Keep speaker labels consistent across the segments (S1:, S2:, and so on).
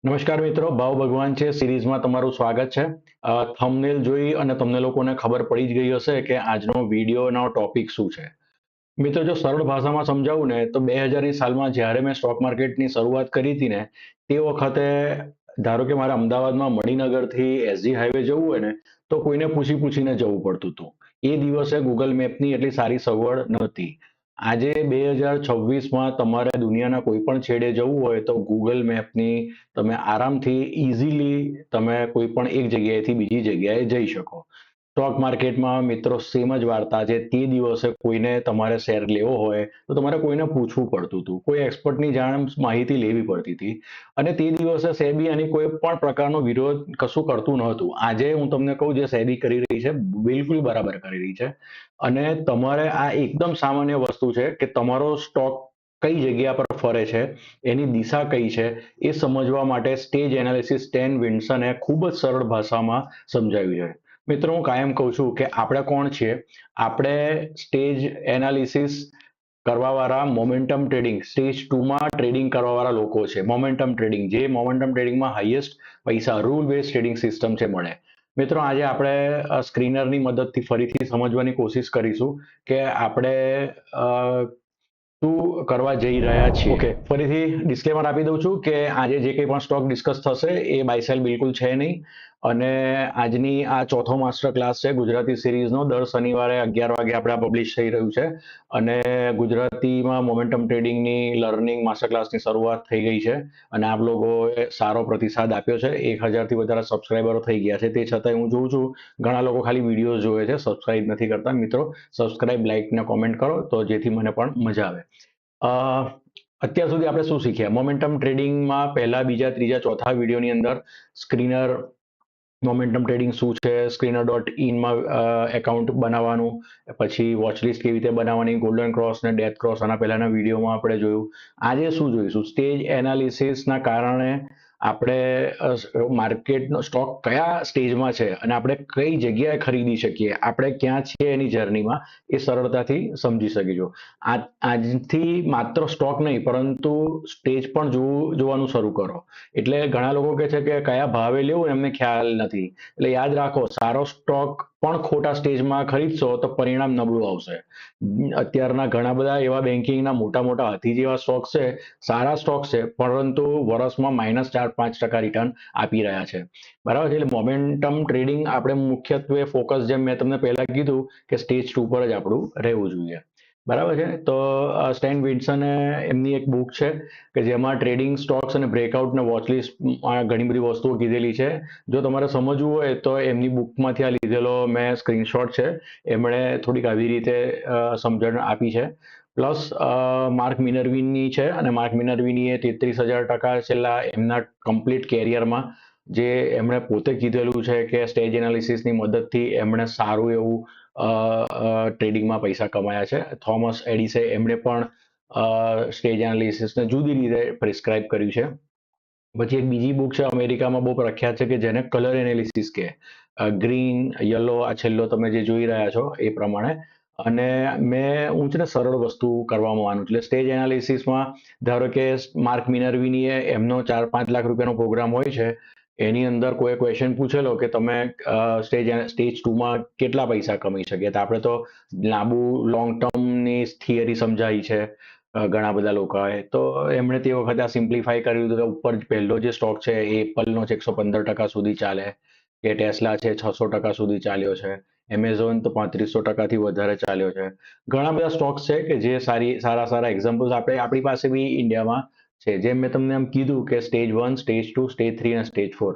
S1: નમસ્કાર મિત્રો, ભાવ ભગવાન છે સિરીઝમાં તમારું સ્વાગત છે. થંબનેલ જોઈ અને તમને લોકોને ખબર પડી જ ગઈ હશે કે આજનો વિડીયોનો ટોપિક શું છે. મિત્રો, જો સરળ ભાષામાં સમજાવું ને તો 2000ની સાલમાં જ્યારે મેં સ્ટોક માર્કેટની શરૂઆત કરી હતી ને તે વખતે ધારો કે મારે અમદાવાદમાં મણિનગરથી એસજી હાઈવે જવું હોય ને તો કોઈને પૂછીને જવું પડતું હતું. એ દિવસે ગૂગલ મેપની એટલી સારી સગવડ નહોતી. આજે 2026માં તમારે દુનિયાના કોઈ પણ છેડે જવું હોય તો ગૂગલ મેપની તમે આરામથી ઇઝીલી તમે કોઈ પણ એક જગ્યાએથી બીજી જગ્યાએ જઈ શકો. સ્ટોક માર્કેટમાં મિત્રો સેમ જ વાર્તા છે. તે દિવસે કોઈને તમારે શેર લેવો હોય તો તમારે કોઈને પૂછવું પડતું હતું. કોઈ એક્સપર્ટની જાણ માહિતી લેવી પડતી હતી અને તે દિવસે સેબી આની કોઈ પણ પ્રકારનો વિરોધ કશું કરતું નહોતું. આજે હું તમને કહું જે સેબી કરી રહી છે બિલકુલ બરાબર કરી રહી છે અને તમારે આ એકદમ સામાન્ય વસ્તુ છે કે તમારો સ્ટોક કઈ જગ્યા પર ફરે છે, એની દિશા કઈ છે એ સમજવા માટે સ્ટેજ એનાલિસિસ સ્ટેન વિન્સને ખૂબ જ સરળ ભાષામાં સમજાવ્યું છે. મિત્રો, હું કાયમ કહું છું કે આપણે કોણ છીએ? આપણે સ્ટેજ એનાલિસિસ કરવાવાળા મોમેન્ટમ ટ્રેડિંગ સ્ટેજ 2માં ટ્રેડિંગ કરવાવાળા લોકો છે. મોમેન્ટમ ટ્રેડિંગ, જે મોમેન્ટમ ટ્રેડિંગમાં હાઈએસ્ટ પૈસા રૂલ બેઝ ટ્રેડિંગ સિસ્ટમ છે મળે. મિત્રો, આજે આપણે સ્ક્રીનરની મદદથી ફરીથી સમજવાની કોશિશ કરીશું કે આપણે શું કરવા જઈ રહ્યા છીએ. ઓકે, ફરીથી ડિસ્ક્લેમર આપી દઉં છું કે આજે જે કંઈ પણ સ્ટોક ડિસ્કસ થશે એ બાય સેલ બિલકુલ છે નહીં અને આજની આ ચોથો માસ્ટર ક્લાસ છે ગુજરાતી સિરીઝનો. દર શનિવારે 11 વાગે આપણે પબ્લિશ થઈ રહ્યું છે અને ગુજરાતીમાં મોમેન્ટમ ટ્રેડિંગની લર્નિંગ માસ્ટર ક્લાસની શરૂઆત થઈ ગઈ છે અને આપ લોકોએ સારો પ્રતિસાદ આપ્યો છે. 1000થી વધારે સબસ્ક્રાઈબરો થઈ ગયા છે. તે છતાંય હું જોઉં છું ઘણા લોકો ખાલી વિડીયો જોવે છે, સબસ્ક્રાઇબ નથી કરતા. મિત્રો, સબસ્ક્રાઇબ, લાઇક ને કોમેન્ટ કરો તો જેથી મને પણ મજા આવે. અત્યાર સુધી આપણે શું શીખ્યા? મોમેન્ટમ ટ્રેડિંગમાં પહેલા, બીજા, ત્રીજા, ચોથા વિડીયોની અંદર સ્ક્રીનર મોમેન્ટમ ટ્રેડિંગ શું છે, સ્ક્રીનર.ઇનમાં એકાઉન્ટ બનાવવાનું, પછી વોચલિસ્ટ કેવી રીતે બનાવવાની, ગોલ્ડન ક્રોસ ને ડેથ ક્રોસ આના પહેલાના વિડીયોમાં આપણે જોયું. આજે શું જોઈશું? સ્ટેજ એનાલિસિસના કારણે આપણે માર્કેટનો સ્ટોક કયા સ્ટેજમાં છે અને આપણે કઈ જગ્યાએ ખરીદી શકીએ, આપણે ક્યાં છીએ એની જર્નીમાં, એ સરળતાથી સમજી શકીશું. આજથી માત્ર સ્ટોક નહીં પરંતુ સ્ટેજ પણ જોવાનું શરૂ કરો. એટલે ઘણા લોકો કહે છે કે કયા ભાવે લેવું એમને ખ્યાલ નથી. એટલે યાદ રાખો, સારો સ્ટોક પણ ખોટા સ્ટેજમાં ખરીદશો તો પરિણામ નબળું આવશે. અત્યારના ઘણા બધા એવા બેન્કિંગના મોટા મોટા હાથી જેવા સ્ટોક છે, સારા સ્ટોક છે, પરંતુ વર્ષમાં -4-5% રિટર્ન આપી રહ્યા છે. બરાબર છે. એટલે મોમેન્ટમ ટ્રેડિંગ આપણે મુખ્યત્વે ફોકસ, જેમ મેં તમને પહેલા કીધું કે સ્ટેજ 2 પર જ આપણું રહેવું જોઈએ. બરાબર છે. તો સ્ટેન વિન્સને એમની એક બુક છે કે જેમાં ટ્રેડિંગ સ્ટોક્સ અને બ્રેકઆઉટ અને વોચલિસ્ટ ઘણી બધી વસ્તુઓ કીધેલી છે. જો તમારે સમજવું હોય તો એમની બુકમાંથી આ લીધેલો મેં સ્ક્રીનશોટ છે. એમણે થોડીક આવી રીતે સમજણ આપી છે. પ્લસ માર્ક મિનર્વિનની છે અને માર્ક મિનર્વિનીએ 33,000% છેલ્લા એમના કમ્પ્લીટ કેરિયરમાં જે એમણે પોતે કીધેલું છે કે સ્ટેજ એનાલિસિસની મદદથી એમણે સારું એવું ટ્રેડિંગમાં પૈસા કમાયા છે. થોમસ એડિસે એમણે પણ સ્ટેજ એનાલિસિસને જુદી રીતે પ્રિસ્ક્રાઇબ કર્યું છે. પછી એક બીજી બુક છે, અમેરિકામાં બહુ પ્રખ્યાત છે, કે જેને કલર એનાલિસિસ કહે. ગ્રીન, યલો, આ છેલ્લો તમે જે જોઈ રહ્યા છો એ પ્રમાણે. અને હું છે ને સરળ વસ્તુ કરવામાં માનું છું. એટલે સ્ટેજ એનાલિસિસમાં ધારો કે માર્ક મિનર્વિનીએ એમનો 4-5 લાખ રૂપિયાનો પ્રોગ્રામ હોય છે. એની અંદર કોઈ ક્વેશ્ચન પૂછેલો કે તમે સ્ટેજ 2માં કેટલા પૈસા કમાઈ શકીએ, તો આપણે તો લાંબુ લોંગ ટર્મની થિયરી સમજાવી છે ઘણા બધા લોકોએ. તો એમણે તે વખતે આ સિમ્પ્લિફાય કર્યું હતું કે ઉપર પહેલો જે સ્ટોક છે એ એપલનો છે, 115% સુધી ચાલે, કે ટેસ્લા છે 600% સુધી ચાલ્યો છે, એમેઝોન તો 3500%થી વધારે ચાલ્યો છે. ઘણા બધા સ્ટોક્સ છે કે જે સારા એક્ઝામ્પલ્સ આપણી પાસે બી ઇન્ડિયામાં છે. જેમ મેં તમને એમ કીધું કે સ્ટેજ 1, સ્ટેજ 2, સ્ટેજ 3 અને સ્ટેજ 4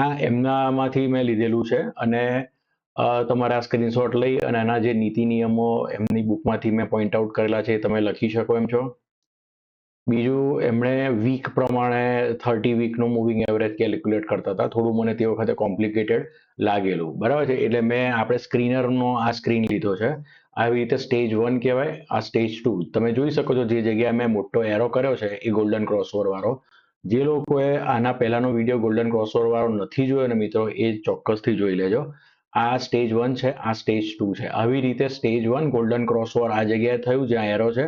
S1: આ એમનામાંથી મેં લીધેલું છે અને તમારે આ સ્ક્રીનશોટ લઈ અને આના જે નીતિ નિયમો એમની બુકમાંથી મેં પોઈન્ટ આઉટ કરેલા છે એ તમે લખી શકો એમ છો. બીજું, એમણે વીક પ્રમાણે 30 વીકનું મૂવિંગ એવરેજ કેલ્ક્યુલેટ કરતા હતા. થોડું મને તે વખતે કોમ્પ્લિકેટેડ લાગેલું. બરાબર છે. એટલે આપણે સ્ક્રીનરનો આ સ્ક્રીન લીધો છે. આવી રીતે સ્ટેજ 1 કહેવાય, આ સ્ટેજ 2. તમે જોઈ શકો છો જે જગ્યાએ મેં મોટો એરો કર્યો છે એ ગોલ્ડન ક્રોસઓવર વાળો. જે લોકોએ આના પહેલાનો વિડીયો ગોલ્ડન ક્રોસઓવર વાળો નથી જોયો ને મિત્રો, એ ચોક્કસથી જોઈ લેજો. આ સ્ટેજ 1 છે, આ સ્ટેજ 2 છે. આવી રીતે સ્ટેજ 1 ગોલ્ડન ક્રોસઓવર આ જગ્યાએ થયું જ્યાં એરો છે.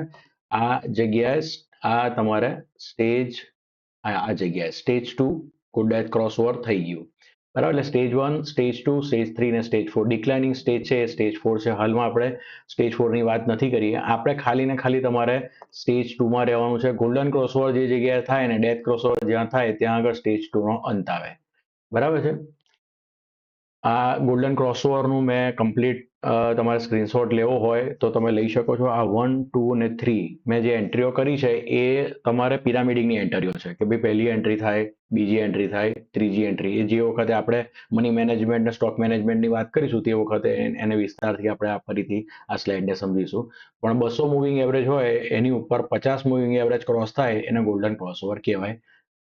S1: આ જગ્યાએ આ તમારે આ જગ્યાએ સ્ટેજ 2 ગુડ ડેથ ક્રોસઓવર થઈ ગયું. બરાબર, એટલે સ્ટેજ 1, સ્ટેજ 2, સ્ટેજ 3 અને સ્ટેજ 4. ડિક્લાઇનિંગ સ્ટેજ છે એ સ્ટેજ 4 છે. હાલમાં આપણે સ્ટેજ 4 ની વાત નથી કરીએ. આપણે ખાલી ને ખાલી તમારે સ્ટેજ 2 માં રહેવાનું છે. ગોલ્ડન ક્રોસઓવર જે જગ્યાએ થાય ને ડેથ ક્રોસઓવર જ્યાં થાય ત્યાં આગળ સ્ટેજ 2 નો અંત આવે. બરાબર છે. આ ગોલ્ડન ક્રોસઓવરનું મેં કમ્પ્લીટ તમારે સ્ક્રીનશોટ લેવો હોય તો તમે લઈ શકો છો. આ 1, 2 અને 3 મેં જે એન્ટ્રીઓ કરી છે એ તમારે પિરામિડિકની એન્ટ્રીઓ છે કે ભાઈ પહેલી એન્ટ્રી થાય, બીજી એન્ટ્રી થાય, ત્રીજી એન્ટ્રી. એ જે વખતે આપણે મની મેનેજમેન્ટ અને સ્ટોક મેનેજમેન્ટની વાત કરીશું તે વખતે એને વિસ્તારથી આપણે ફરીથી આ સ્લાઇડને સમજીશું. પણ 200 મૂવિંગ એવરેજ હોય એની ઉપર 50 મૂવિંગ એવરેજ ક્રોસ થાય એને ગોલ્ડન ક્રોસઓવર કહેવાય.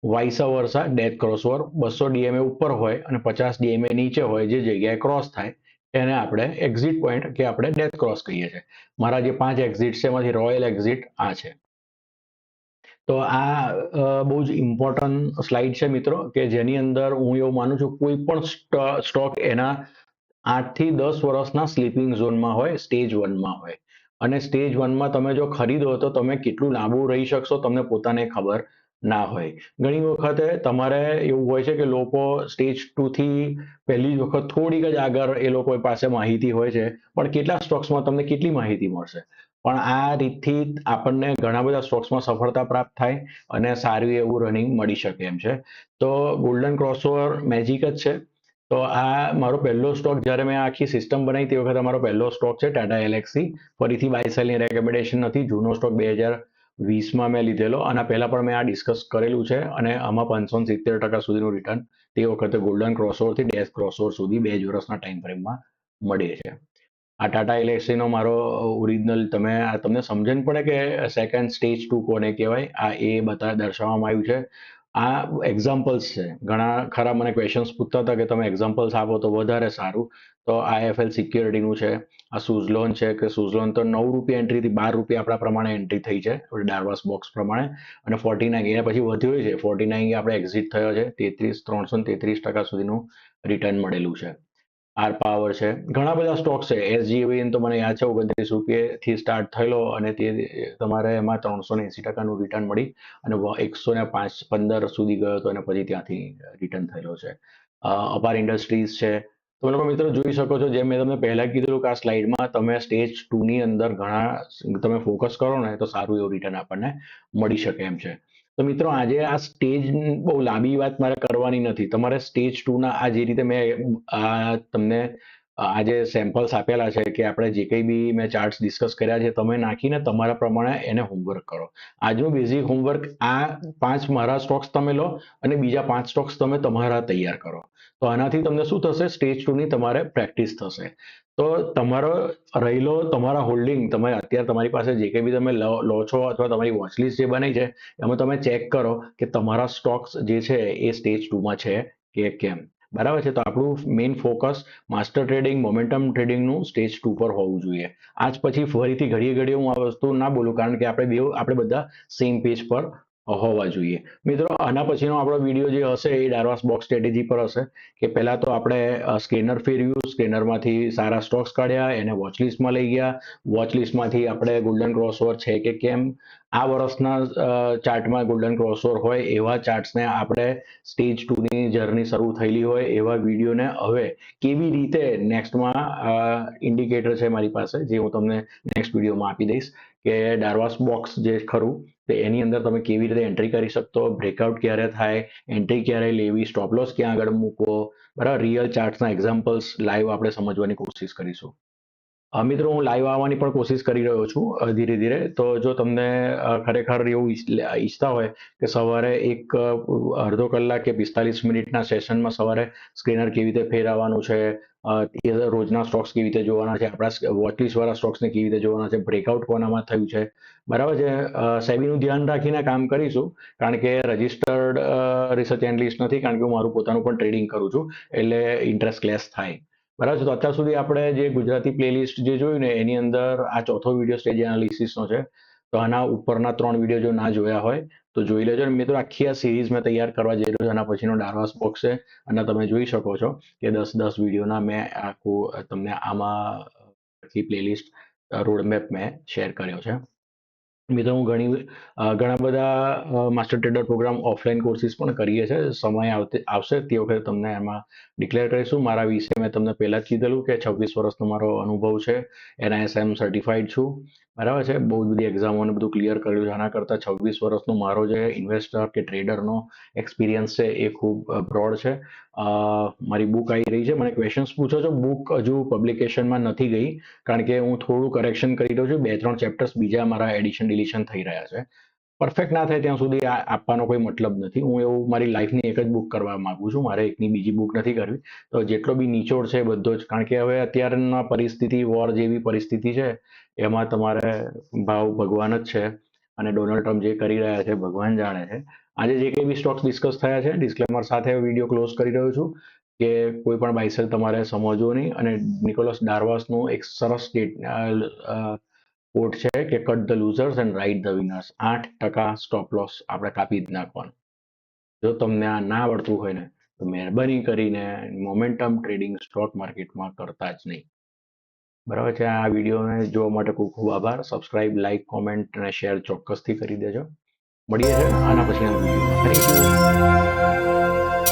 S1: Vice versa death crossover 200 DMA ઉપર હોય અને 50 ડીએમએ નીચે હોય જે જગ્યાએ ક્રોસ થાય એને આપણે એક્ઝિટ પોઈન્ટ કે આપણે ડેથ ક્રોસ કહીએ છીએ. મારા જે 5 એક્ઝિટ છે એમાંથી રોયલ એક્ઝિટ આ છે. તો આ બહુ જ ઇમ્પોર્ટન્ટ સ્લાઇડ છે મિત્રો, કે જેની અંદર હું એવું માનું છું કોઈ પણ સ્ટોક એના 8 થી 10 વર્ષના સ્લીપિંગ ઝોનમાં હોય, સ્ટેજ 1 માં હોય. અને સ્ટેજ 1 માં તમે જો ખરીદો તો તમે કેટલું લાંબુ રહી શકશો તમને પોતાને ખબર ના હોય. ઘણી વખતે તમારે એવું હોય છે કે લોકો સ્ટેજ 2 થી પહેલી જ વખત થોડીક જ આગળ એ લોકો પાસે માહિતી હોય છે, પણ કેટલા સ્ટોક્સમાં તમને કેટલી માહિતી મળશે. પણ આ રીતથી આપણને ઘણા બધા સ્ટોક્સમાં સફળતા પ્રાપ્ત થાય અને સારું એવું રનિંગ મળી શકે એમ છે. તો ગોલ્ડન ક્રોસઓવર મેજિક જ છે. તો આ મારો પહેલો સ્ટોક જ્યારે મેં આખી સિસ્ટમ બનાવી તે વખતે મારો પહેલો સ્ટોક છે ટાટા એલેક્સી. ફરીથી બાય સેલની રેકમેન્ડેશન નથી, જૂનો સ્ટોક 2020માં મેં લીધેલો અને પહેલા પણ મેં આ ડિસ્કસ કરેલું છે અને આમાં 570% સુધીનું રિટર્ન તે વખતે ગોલ્ડન ક્રોસઓવરથી ડેથ ક્રોસઓવર સુધી 2 જ વર્ષના ટાઈમ ફ્રેમમાં મળે છે. આ ટાટા એલેક્સીનો મારો ઓરિજિનલ તમને સમજણ પડે કે સેકન્ડ સ્ટેજ 2 કોને કહેવાય. આ એ દર્શાવવામાં આવ્યું છે. આ એક્ઝામ્પલ્સ છે. ઘણા ખરા મને ક્વેશ્ચન્સ પૂછતા હતા કે તમે એક્ઝામ્પલ્સ આપો તો વધારે સારું. તો આઈએફએલ સિક્યોરિટીનું છે, આ સુઝલોન છે કે સુઝલોન તો 9 રૂપિયા એન્ટ્રીથી 12 રૂપિયા આપણા પ્રમાણે એન્ટ્રી થઈ છે ડાર્વાસ બોક્સ પ્રમાણે. અને 49 એના પછી વધ્યો છે. 49 આપણે એક્ઝિટ થયો છે. 333% સુધીનું રિટર્ન મળેલું છે. આર પાવર છે, ઘણા બધા સ્ટોક છે. એસજીવીએન તો મને યાદ છે 29 રૂપિયાથી સ્ટાર્ટ થયેલો અને તે તમારે એમાં 380%નું રિટર્ન મળી અને 115 સુધી ગયો હતો અને પછી ત્યાંથી રિટર્ન થયેલો છે. અપાર ઇન્ડસ્ટ્રીઝ છે. તમે લોકો મિત્રો જોઈ શકો છો, જેમ મેં તમને પહેલા કીધું કે આ સ્લાઇડમાં તમે સ્ટેજ 2 ની અંદર ઘણા તમે ફોકસ કરો ને તો સારું એવું રિટર્ન આપણને મળી શકે એમ છે. તો મિત્રો આજે આ સ્ટેજ બહુ લાંબી વાત મારે કરવાની નથી. તમારે સ્ટેજ 2 ના આ જે રીતે મેં તમને આજે સેમ્પલ્સ આપેલા છે કે આપણે જે કંઈ બી મેં ચાર્ટ્સ ડિસ્કસ કર્યા છે તમે નાખીને તમારા પ્રમાણે એને હોમવર્ક કરો. આજનું બેઝિક હોમવર્ક આ 5 મારા સ્ટોક્સ તમે લો અને બીજા 5 સ્ટોક્સ તમે તમારા તૈયાર કરો. તો આનાથી તમને શું થશે, સ્ટેજ 2 ની તમારે પ્રેક્ટિસ થશે. તો તમારો રહેલો તમારા હોલ્ડિંગ તમે અત્યારે તમારી પાસે જે કંઈ બી તમે લો છો અથવા તમારી વોચલિસ્ટ જે બની છે એમાં તમે ચેક કરો કે તમારા સ્ટોક્સ જે છે એ સ્ટેજ 2 માં છે કે કેમ. બરાબર છે. તો આપણું main focus master trading, momentum ટ્રેડિંગનું સ્ટેજ 2 પર હોવું જોઈએ. આજ પછી ફરીથી ઘડીએ હું આ વસ્તુ ના બોલું કારણ કે આપણે બધા સેમ પેજ પર હોવા જોઈએ. મિત્રો આના પછીનો આપણો વિડીયો જે હશે એ ડાર્વાસ બોક્સ સ્ટ્રેટેજી પર હશે. કે પહેલા તો આપણે સ્કેનર ફેરવ્યું, સ્કેનરમાંથી સારા સ્ટોક્સ કાઢ્યા, એને વોચલિસ્ટમાં લઈ ગયા, વોચલિસ્ટમાંથી આપણે ગોલ્ડન ક્રોસઓવર છે કે કેમ. આ વર્ષના ચાર્ટમાં ગોલ્ડન ક્રોસઓવર હોય એવા ચાર્ટ્સને આપણે સ્ટેજ 2 ની જર્ની શરૂ થયેલી હોય એવા વિડીયોને હવે કેવી રીતે નેક્સ્ટમાં ઇન્ડિકેટર છે મારી પાસે જે હું તમને નેક્સ્ટ વિડીયોમાં આપી દઈશ કે ડાર્વાસ બોક્સ જે ખરું તો એની અંદર તમે કેવી રીતે એન્ટ્રી કરી શકતો, બ્રેકઆઉટ ક્યારે થાય, એન્ટ્રી ક્યારે લેવી, સ્ટોપ લોસ ક્યાં આગળ મૂકવો. બરાબર, રિયલ ચાર્ટ્સના એક્ઝામ્પલ્સ લાઈવ આપણે સમજવાની કોશિશ કરીશું. મિત્રો હું લાઈવ આવવાની પણ કોશિશ કરી રહ્યો છું ધીરે ધીરે. તો જો તમને ખરેખર એવું ઈચ્છતા હોય કે સવારે એક અડધો કલાક કે 45 મિનિટના સેશનમાં સવારે સ્ક્રીનર કેવી રીતે ફેરવવાનું છે, રોજના સ્ટોક્સ કેવી રીતે જોવાના છે, આપણા વોચલિસ્ટ વાળા સ્ટોક્સને કેવી રીતે જોવાના છે, બ્રેકઆઉટ કોનામાં થયું છે. બરાબર છે. સેબીનું ધ્યાન રાખીને કામ કરીશું કારણ કે રજિસ્ટર્ડ રિસર્ચ એનાલિસ્ટ નથી, કારણ કે હું મારું પોતાનું પણ ટ્રેડિંગ કરું છું એટલે ઇન્ટરેસ્ટ ક્લેશ થાય. બરાબર છે. તો અત્યાર સુધી આપણે જે ગુજરાતી પ્લેલિસ્ટ જે જોયું ને એની અંદર આ ચોથો વિડીયો સ્ટેજ એનાલિસિસનો છે. તો આના ઉપરના 3 વિડીયો જો ના જોયા હોય તો જોઈ લેજો. મિત્રો આખી આ સિરીઝ મેં તૈયાર કરવા જઈ રહ્યો છું. આના પછીનો ડાર્વાસ બોક્સ છે અને તમે જોઈ શકો છો કે 10 વિડીયોના મેં આખું તમને આમાં પ્લેલિસ્ટ રોડમેપ મેં શેર કર્યો છે. મિત્રો હું ઘણા બધા master trader program offline courses પણ કરીએ છીએ. સમય આવશે તે વખતે તમને એમાં ડિક્લેર કરીશું. મારા વિશે મેં તમને પહેલા જ કીધેલું કે 26 વર્ષનો મારો અનુભવ છે. NISM સર્ટિફાઈડ છું. બરાબર છે. બહુ બધી એક્ઝામો ને બધું ક્લિયર કર્યું છે. આના કરતાં 26 વર્ષનો મારો જે ઇન્વેસ્ટર કે ટ્રેડરનો એક્સપિરિયન્સ છે એ ખૂબ બ્રોડ છે. મારી બુક આવી રહી છે. મને ક્વેશ્ચન્સ પૂછો છો. બુક હજુ પબ્લિકેશનમાં નથી ગઈ કારણ કે હું થોડું કરેક્શન કરી રહ્યો છું. 2-3 ચેપ્ટર્સ બીજા મારા એડિશન ડિલિશન થઈ રહ્યા છે. પરફેક્ટ ના થાય ત્યાં સુધી આપવાનો કોઈ મતલબ નથી. હું એવું મારી લાઈફની એક જ બુક કરવા માંગુ છું. મારે એકની બીજી બુક નથી કરવી. તો જેટલો બી નિચોડ છે બધો જ, કારણ કે હવે અત્યારના પરિસ્થિતિ વોર જેવી પરિસ્થિતિ છે એમાં તમારે ભાવ ભગવાન જ છે અને ડોનાલ્ડ ટ્રમ્પ જે કરી રહ્યા છે ભગવાન જાણે છે. આજે જે કંઈ બી સ્ટોક્સ ડિસ્કસ થયા છે ડિસ્ક્લેમર સાથે વિડીયો ક્લોઝ કરી રહ્યો છું કે કોઈ પણ બાયસેલ તમારે સમજવો નહીં. અને નિકોલસ ડાર્વાસનું એક સરસ કોટ છે કે cut the losers and write the winners. 8% stop loss આપણે કાપી જ નાખવાનું. જો તમને આ ના આવડતું હોય ને તો મહેરબાની કરીને મોમેન્ટમ ટ્રેડિંગ સ્ટોક માર્કેટમાં કરતા જ નહીં. બરાબર છે. આ વિડીયોને જોવા માટે ખૂબ ખૂબ આભાર. સબસ્ક્રાઇબ, લાઇક, કોમેન્ટ અને શેર ચોક્કસથી કરી દેજો. મળીએ છીએ આના પછીના વિડીયોમાં. Thank you.